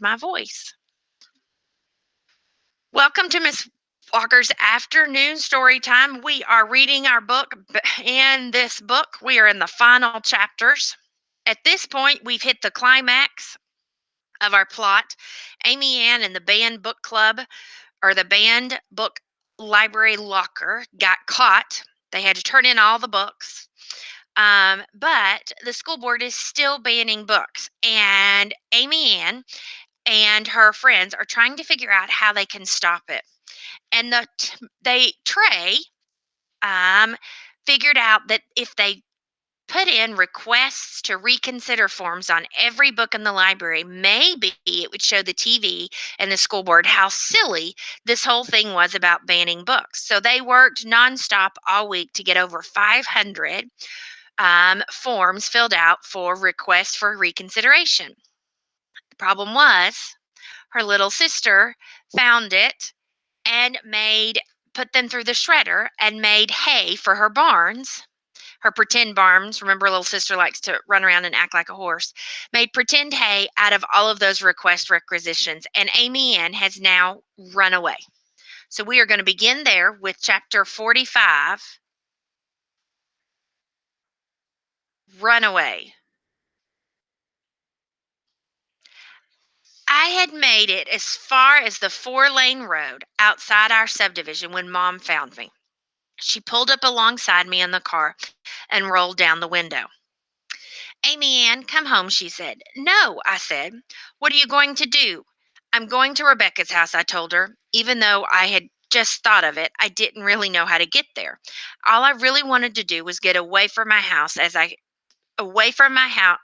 my voice. Welcome to Miss Walker's afternoon story time. We are reading our book. In this book, we are in the final chapters. At this point, we've hit the climax of our plot. Amy Ann and the band book club, or the band book library locker, got caught. They had to turn in all the books. But the school board is still banning books. And Amy Ann and her friends are trying to figure out how they can stop it. And Trey um, figured out that if they put in requests to reconsider forms on every book in the library, maybe it would show the TV and the school board how silly this whole thing was about banning books. So they worked nonstop all week to get over 500 forms filled out for requests for reconsideration. The problem was her little sister found it and put them through the shredder and made hay for her barns, her pretend barns. Remember, little sister likes to run around and act like a horse. Made pretend hay out of all of those requisitions, and Amy Ann has now run away. So we are going to begin there with chapter 45, Runaway. I had made it as far as the 4-lane road outside our subdivision when Mom found me. She pulled up alongside me in the car and rolled down the window. Amy Ann, come home, she said. No, I said. What are you going to do? I'm going to Rebecca's house, I told her. Even though I had just thought of it, I didn't really know how to get there. All I really wanted to do was get away from my house,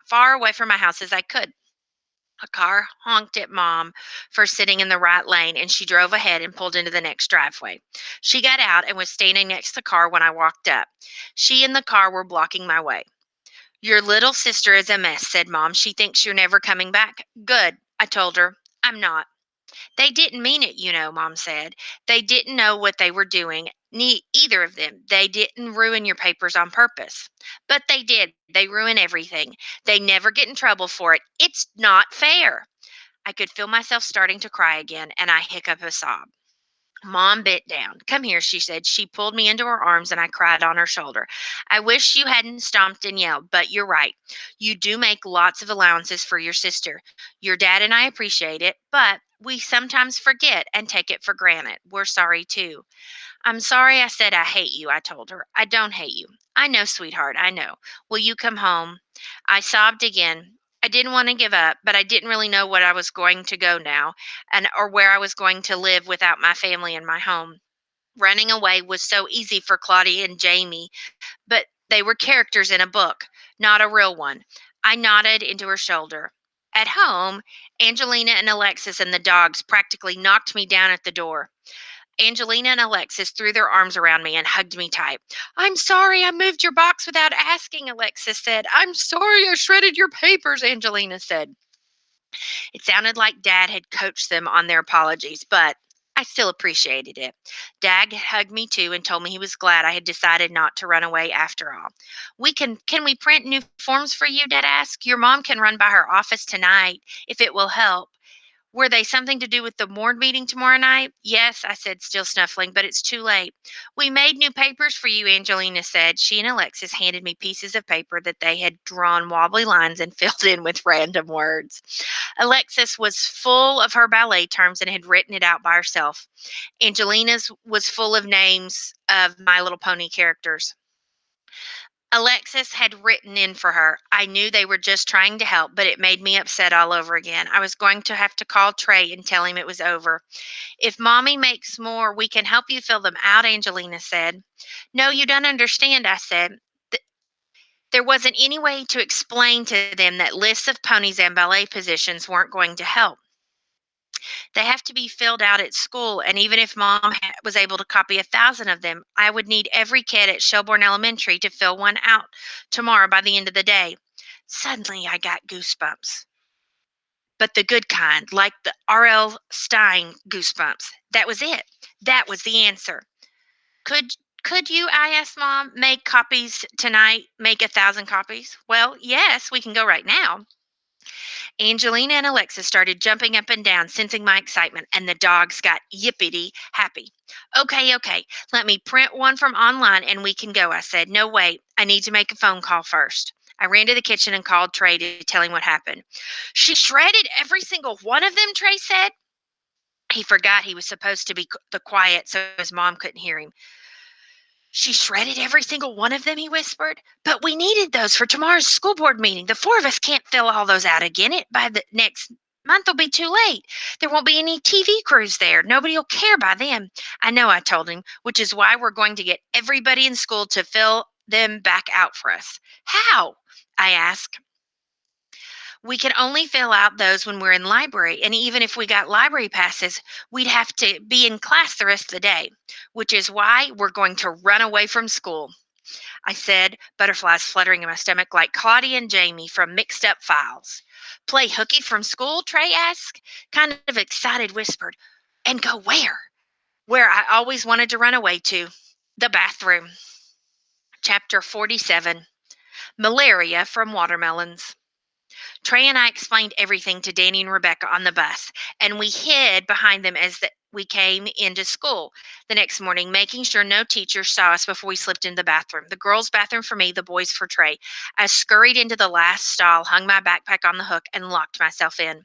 far away from my house as I could. A car honked at Mom for sitting in the right lane, and she drove ahead and pulled into the next driveway. She got out and was standing next to the car when I walked up. She and the car were blocking my way. Your little sister is a mess, said Mom. She thinks you're never coming back. Good, I told her. I'm not. They didn't mean it, Mom said. They didn't know what they were doing. Either of them. They didn't ruin your papers on purpose. But they did. They ruin everything. They never get in trouble for it. It's not fair. I could feel myself starting to cry again, and I hiccup a sob. Mom bit down. Come here, she said. She pulled me into her arms and I cried on her shoulder. I wish you hadn't stomped and yelled, but you're right. You do make lots of allowances for your sister. Your dad and I appreciate it, but we sometimes forget and take it for granted. We're sorry too. I'm sorry I said I hate you, I told her. I don't hate you. I know, sweetheart, I know. Will you come home? I sobbed again. I didn't want to give up, but I didn't really know what I was going to go now and or where I was going to live without my family and my home. Running away was so easy for Claudia and Jamie, but they were characters in a book, not a real one. I nodded into her shoulder. At home, Angelina and Alexis and the dogs practically knocked me down at the door. Angelina and Alexis threw their arms around me and hugged me tight. I'm sorry I moved your box without asking, Alexis said. I'm sorry I shredded your papers, Angelina said. It sounded like Dad had coached them on their apologies, but I still appreciated it. Dad hugged me too and told me he was glad I had decided not to run away after all. Can we print new forms for you? Dad asked. Your mom can run by her office tonight if it will help. Were they something to do with the board meeting tomorrow night? Yes, I said, still snuffling, but it's too late. We made new papers for you, Angelina said. She and Alexis handed me pieces of paper that they had drawn wobbly lines and filled in with random words. Alexis was full of her ballet terms and had written it out by herself. Angelina's was full of names of My Little Pony characters. Alexis had written in for her. I knew they were just trying to help, but it made me upset all over again. I was going to have to call Trey and tell him it was over. If Mommy makes more, we can help you fill them out, Angelina said. No, you don't understand, I said. There wasn't any way to explain to them that lists of ponies and ballet positions weren't going to help. They have to be filled out at school, and even if Mom was able to copy 1,000 of them, I would need every kid at Shelbourne Elementary to fill one out tomorrow by the end of the day. Suddenly, I got goosebumps, but the good kind, like the R.L. Stein goosebumps. That was it. That was the answer. Could could you, I asked Mom, make copies tonight? Make 1,000 copies? Well, yes, we can go right now. Angelina and Alexa started jumping up and down, sensing my excitement, and the dogs got yippity happy. Okay, okay, let me print one from online and we can go, I said. No, wait, I need to make a phone call first. I ran to the kitchen and called Trey to tell him what happened. She shredded every single one of them, Trey said. He forgot he was supposed to be the quiet so his mom couldn't hear him. She shredded every single one of them, he whispered. But we needed those for tomorrow's school board meeting. The four of us can't fill all those out again. It by the next month will be too late. There won't be any TV crews there. Nobody will care by then. I know, I told him, which is why we're going to get everybody in school to fill them back out for us. How? I asked. We can only fill out those when we're in library. And even if we got library passes, we'd have to be in class the rest of the day, which is why we're going to run away from school. I said, butterflies fluttering in my stomach like Claudia and Jamie from Mixed Up Files. Play hooky from school? Trey asked, kind of excited, whispered. And go where? Where I always wanted to run away to, the bathroom. Chapter 47, Malaria from Watermelons. Trey and I explained everything to Danny and Rebecca on the bus, and we hid behind them as we came into school the next morning, making sure no teacher saw us before we slipped into the bathroom. The girls' bathroom for me, the boys' for Trey. I scurried into the last stall, hung my backpack on the hook, and locked myself in.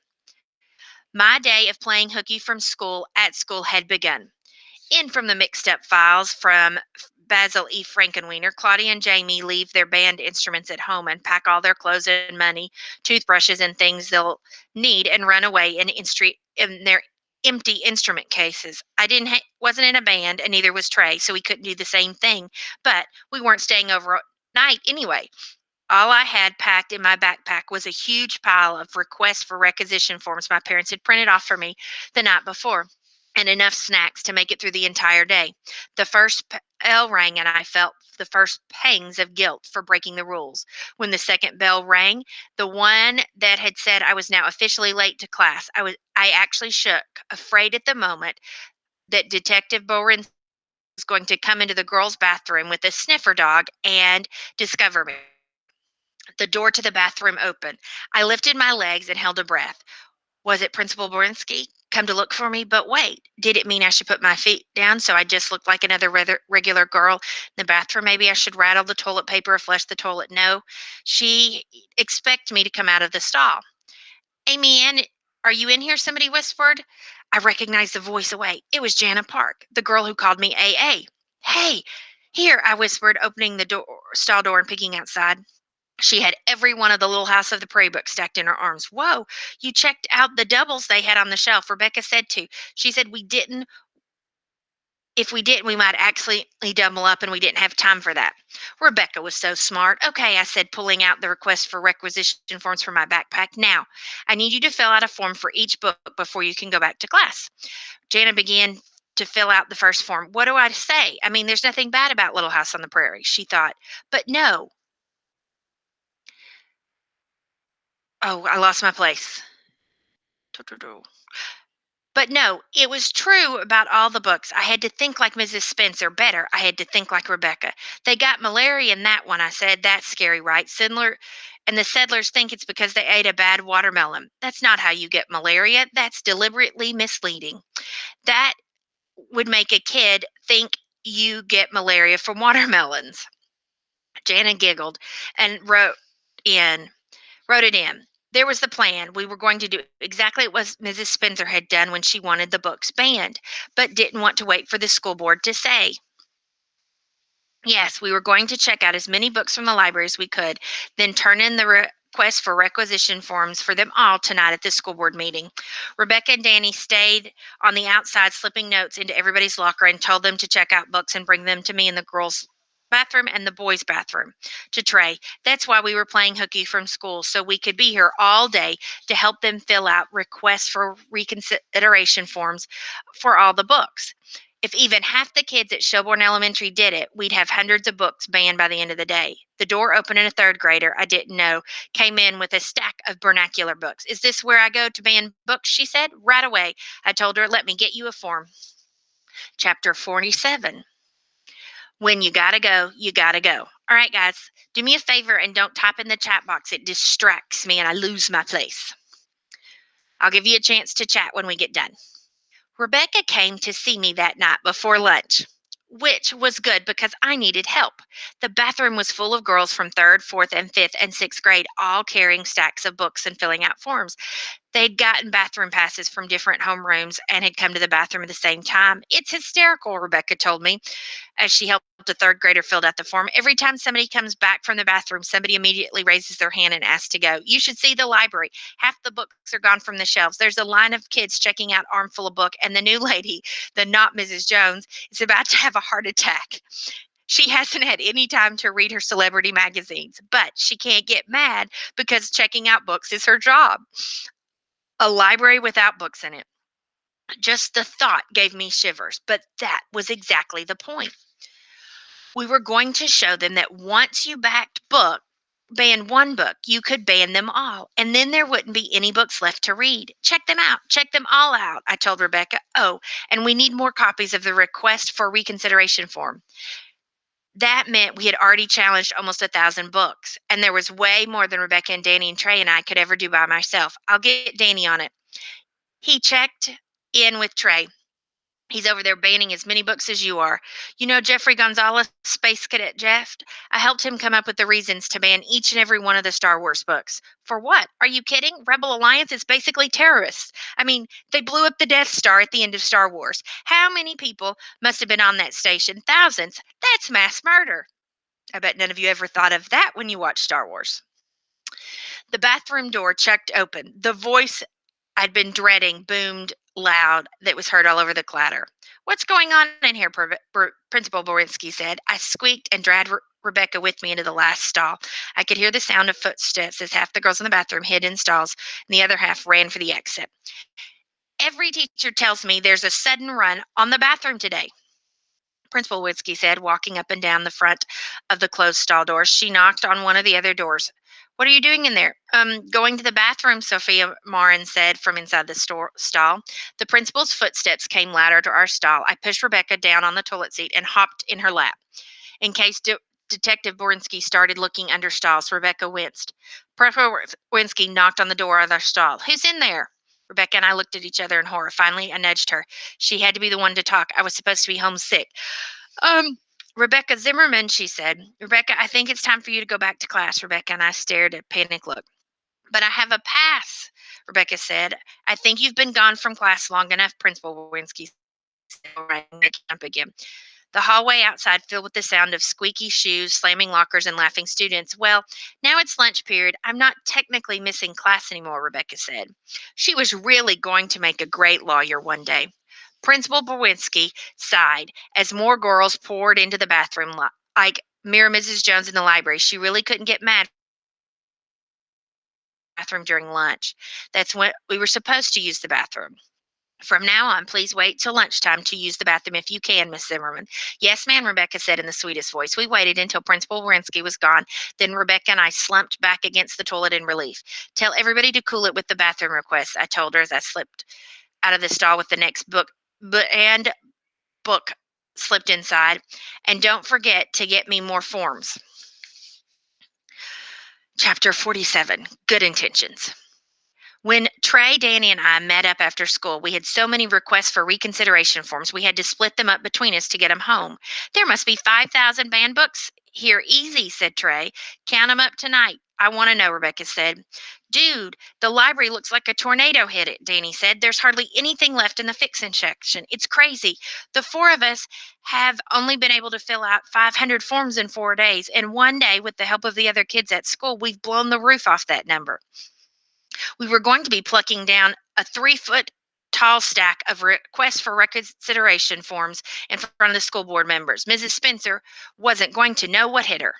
My day of playing hooky from school at school had begun. In from the mixed up files from Basil E. Frankenweiner, Claudia and Jamie leave their band instruments at home and pack all their clothes and money, toothbrushes, and things they'll need and run away in their empty instrument cases. I didn't wasn't in a band, and neither was Trey, so we couldn't do the same thing. But we weren't staying overnight anyway. All I had packed in my backpack was a huge pile of requests for requisition forms my parents had printed off for me the night before, and enough snacks to make it through the entire day. The first bell rang, and I felt the first pangs of guilt for breaking the rules. When the second bell rang, the one that had said I was now officially late to class, I actually shook, afraid at the moment that Detective Boren was going to come into the girls' bathroom with a sniffer dog and discover me. The door to the bathroom opened. I lifted my legs and held a breath. Was it Principal Borinsky come to look for me? But wait, did it mean I should put my feet down so I just looked like another regular girl in the bathroom? Maybe I should rattle the toilet paper or flush the toilet. No, she expect me to come out of the stall. Amy Ann, are you in here? Somebody whispered. I recognized the voice away. It was Jana Park, the girl who called me AA. Hey, here, I whispered, opening the stall door and peeking outside. She had every one of the Little House of the Prairie books stacked in her arms. Whoa, you checked out the doubles they had on the shelf. Rebecca said to. She said we didn't. If we didn't, we might actually double up, and we didn't have time for that. Rebecca was so smart. Okay, I said, pulling out the request for requisition forms from my backpack. Now, I need you to fill out a form for each book before you can go back to class. Jana began to fill out the first form. What do I say? I mean, there's nothing bad about Little House on the Prairie, she thought. But no. Oh, I lost my place. But no, it was true about all the books. I had to think like Mrs. Spencer. Better, I had to think like Rebecca. They got malaria in that one, I said. That's scary, right? And the settlers think it's because they ate a bad watermelon. That's not how you get malaria. That's deliberately misleading. That would make a kid think you get malaria from watermelons. Janet giggled and in wrote it in. There was the plan. We were going to do exactly what Mrs. Spencer had done when she wanted the books banned, but didn't want to wait for the school board to say. Yes, we were going to check out as many books from the library as we could, then turn in the request for requisition forms for them all tonight at the school board meeting. Rebecca and Danny stayed on the outside, slipping notes into everybody's locker and told them to check out books and bring them to me in the girls' bathroom and the boys' bathroom to Trey. That's why we were playing hooky from school, so we could be here all day to help them fill out requests for reconsideration forms for all the books. If even half the kids at Shelbourne Elementary did it, we'd have hundreds of books banned by the end of the day. The door opened and a third grader I didn't know came in with a stack of vernacular books. Is this where I go to ban books? She said. Right away. I told her, let me get you a form. Chapter 47. When you gotta go, you gotta go. All right, guys, do me a favor and don't type in the chat box. It distracts me and I lose my place. I'll give you a chance to chat when we get done. Rebecca came to see me that night before lunch, which was good because I needed help. The bathroom was full of girls from third, fourth, and fifth and sixth grade, all carrying stacks of books and filling out forms. They'd gotten bathroom passes from different homerooms and had come to the bathroom at the same time. It's hysterical, Rebecca told me as she helped a third grader fill out the form. Every time somebody comes back from the bathroom, somebody immediately raises their hand and asks to go. You should see the library. Half the books are gone from the shelves. There's a line of kids checking out armful of book, and the new lady, the not Mrs. Jones, is about to have a heart attack. She hasn't had any time to read her celebrity magazines, but she can't get mad because checking out books is her job. A library without books in it. Just the thought gave me shivers, but that was exactly the point. We were going to show them that once you ban one book, you could ban them all, and then there wouldn't be any books left to read. Check them out. Check them all out, I told Rebecca. Oh, and we need more copies of the request for reconsideration form. That meant we had already challenged almost 1,000 books, and there was way more than Rebecca and Danny and Trey and I could ever do by myself. I'll get Danny on it. He checked in with Trey. He's over there banning as many books as you are. You know Jeffrey Gonzalez, Space Cadet Jeff? I helped him come up with the reasons to ban each and every one of the Star Wars books. For what? Are you kidding? Rebel Alliance is basically terrorists. I mean, they blew up the Death Star at the end of Star Wars. How many people must have been on that station? Thousands. That's mass murder. I bet none of you ever thought of that when you watched Star Wars. The bathroom door chucked open. The voice I'd been dreading boomed loud that was heard all over the clatter. What's going on in here? Principal Borinsky said. I squeaked and dragged Rebecca with me into the last stall. I could hear the sound of footsteps as half the girls in the bathroom hid in stalls and the other half ran for the exit. Every teacher tells me there's a sudden run on the bathroom today, Principal Witzke said, walking up and down the front of the closed stall doors. She knocked on one of the other doors. What are you doing in there? Going to the bathroom, Sophia Marin said from inside the stall. The principal's footsteps came louder to our stall. I pushed Rebecca down on the toilet seat and hopped in her lap. In case Detective Borinsky started looking under stalls, Rebecca winced. Principal Borinsky knocked on the door of our stall. Who's in there? Rebecca and I looked at each other in horror. Finally, I nudged her. She had to be the one to talk. I was supposed to be homesick. Um, Rebecca Zimmerman, she said. Rebecca, I think it's time for you to go back to class. Rebecca and I stared at panic look. But I have a pass, Rebecca said. I think you've been gone from class long enough, Principal Winsky said, writing the camp again. The hallway outside filled with the sound of squeaky shoes, slamming lockers, and laughing students. Well, now it's lunch period. I'm not technically missing class anymore, Rebecca said. She was really going to make a great lawyer one day. Principal Bowinski sighed as more girls poured into the bathroom like mere Mrs. Jones in the library. She really couldn't get mad bathroom during lunch. That's when we were supposed to use the bathroom. From now on, please wait till lunchtime to use the bathroom if you can, Miss Zimmerman. Yes, ma'am, Rebecca said in the sweetest voice. We waited until Principal Warinsky was gone. Then Rebecca and I slumped back against the toilet in relief. Tell everybody to cool it with the bathroom requests, I told her as I slipped out of the stall with the next book slipped inside. And don't forget to get me more forms. Chapter 47, Good Intentions. When Trey, Danny, and I met up after school, we had so many requests for reconsideration forms, we had to split them up between us to get them home. There must be 5,000 banned books here, easy, said Trey. Count them up tonight. I want to know, Rebecca said. Dude, the library looks like a tornado hit it, Danny said. There's hardly anything left in the fixin' section. It's crazy. The four of us have only been able to fill out 500 forms in 4 days. And one day, with the help of the other kids at school, we've blown the roof off that number. We were going to be plucking down a 3-foot tall stack of requests for reconsideration forms in front of the school board members. Mrs. Spencer wasn't going to know what hit her.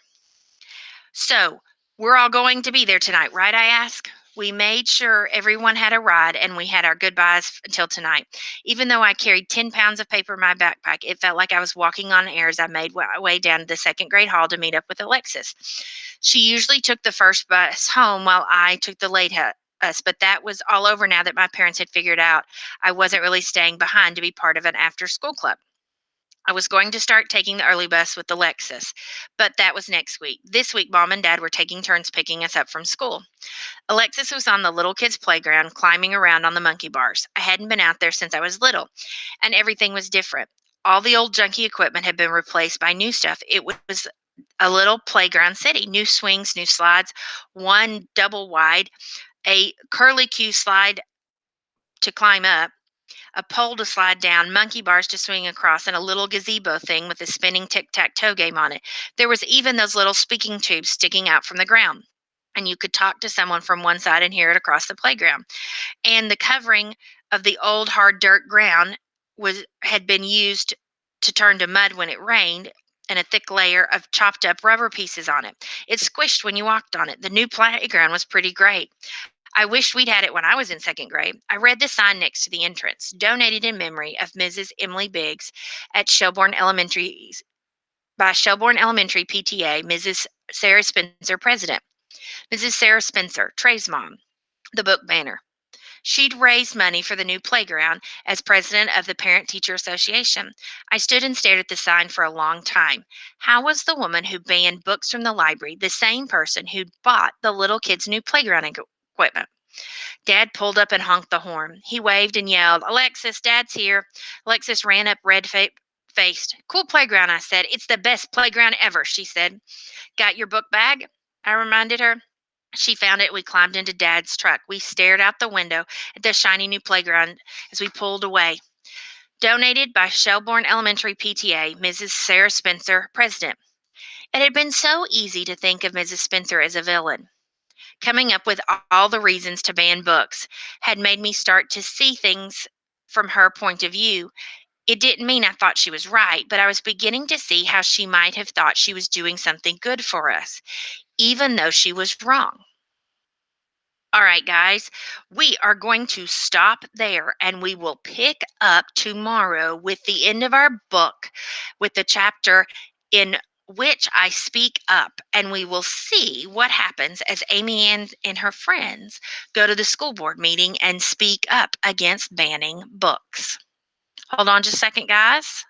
So, we're all going to be there tonight, right? I asked. We made sure everyone had a ride and we had our goodbyes until tonight. Even though I carried 10 pounds of paper in my backpack, it felt like I was walking on air as I made my way down to the second grade hall to meet up with Alexis. She usually took the first bus home while I took the late us, but that was all over now that my parents had figured out I wasn't really staying behind to be part of an after school club. I was going to start taking the early bus with Alexis, but that was next week. This week, mom and dad were taking turns picking us up from school. Alexis was on the little kids' playground climbing around on the monkey bars. I hadn't been out there since I was little, and everything was different. All the old junky equipment had been replaced by new stuff. It was a little playground city, new swings, new slides, one double wide, a curly Q slide to climb up, a pole to slide down, monkey bars to swing across, and a little gazebo thing with a spinning tic tac toe game on it. There was even those little speaking tubes sticking out from the ground. And you could talk to someone from one side and hear it across the playground. And the covering of the old hard dirt ground had been used to turn to mud when it rained, and a thick layer of chopped up rubber pieces on it. It squished when you walked on it. The new playground was pretty great. I wished we'd had it when I was in second grade. I read the sign next to the entrance, donated in memory of Mrs. Emily Biggs at Shelbourne Elementary by Shelbourne Elementary PTA, Mrs. Sarah Spencer, president. Mrs. Sarah Spencer, Trey's mom, the book banner. She'd raised money for the new playground as president of the Parent Teacher Association. I stood and stared at the sign for a long time. How was the woman who banned books from the library the same person who'd bought the little kids' new playground equipment? Dad pulled up and honked the horn. He waved and yelled, Alexis, Dad's here. Alexis ran up faced. Cool playground, I said. It's the best playground ever, she said. Got your book bag? I reminded her. She found it. We climbed into Dad's truck. We stared out the window at the shiny new playground as we pulled away. Donated by Shelbourne Elementary PTA, Mrs. Sarah Spencer, president. It had been so easy to think of Mrs. Spencer as a villain. Coming up with all the reasons to ban books had made me start to see things from her point of view. It didn't mean I thought she was right, but I was beginning to see how she might have thought she was doing something good for us, even though she was wrong. All right, guys, we are going to stop there and we will pick up tomorrow with the end of our book with the chapter in which I speak up. And we will see what happens as Amy and her friends go to the school board meeting and speak up against banning books. Hold on just a second, guys.